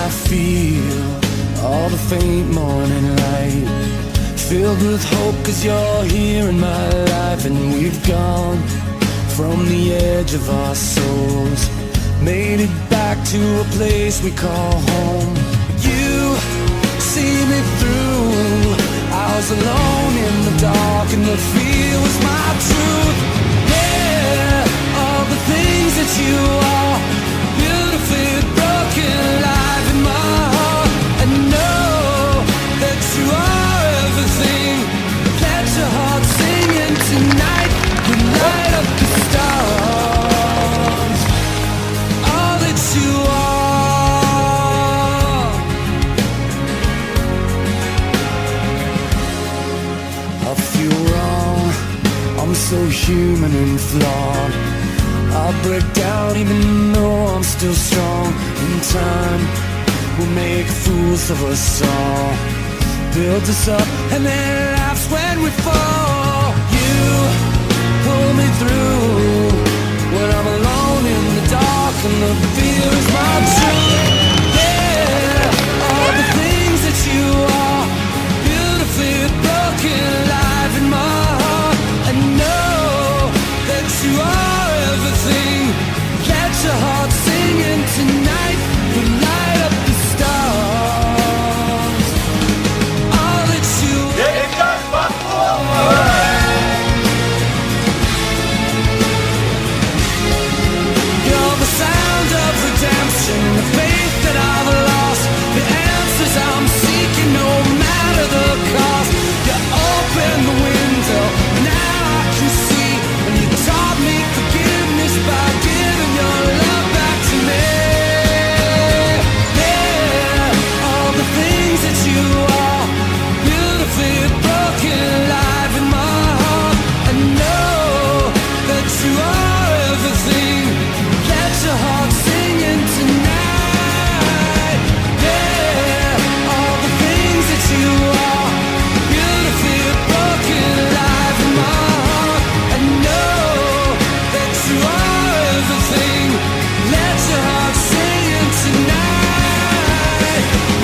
I feel all the faint morning light, filled with hope cause you're here in my life. And we've gone from the edge of our souls, made it back to a place we call home. You see me through, I was alone in the dark and the fear was my truth. Yeah, all the things that you are, beautifully broken, alive in my heart. And know that you are everything. Let your heart singing tonight, we light up the stars. All that you are. I feel wrong, I'm so human and flawed. I'll break down even though I'm still strong. In time, we'll make fools of us all, build us up and then laughs when we fall. You pull me through when I'm alone in the dark and the fear is my truth. Yeah, all the things that you are, beautifully broken, alive in my heart. I know that you are everything. Let your heart singing tonight, we light up the stars. All that you are. You're the sound of redemption, the faith that I've lost, the answers I'm seeking no matter the cost. You open the window, now I can see, and you taught me forgiveness by giving your love back to me. Yeah, all the things that you are, beautifully broken, alive in my heart. I know that you are everything. Let your heart singing tonight. Yeah, all the things that you are, beautifully broken, alive in my heart. I know that you are everything. Let your heart singing tonight.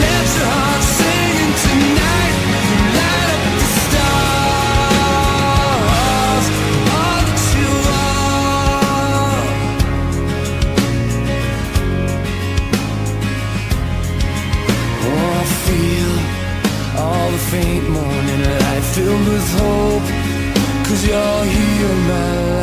Let your heart singing tonight. You light up the stars. All that you are. Oh, I feel all the faint morning light, filled with hope cause you're here in my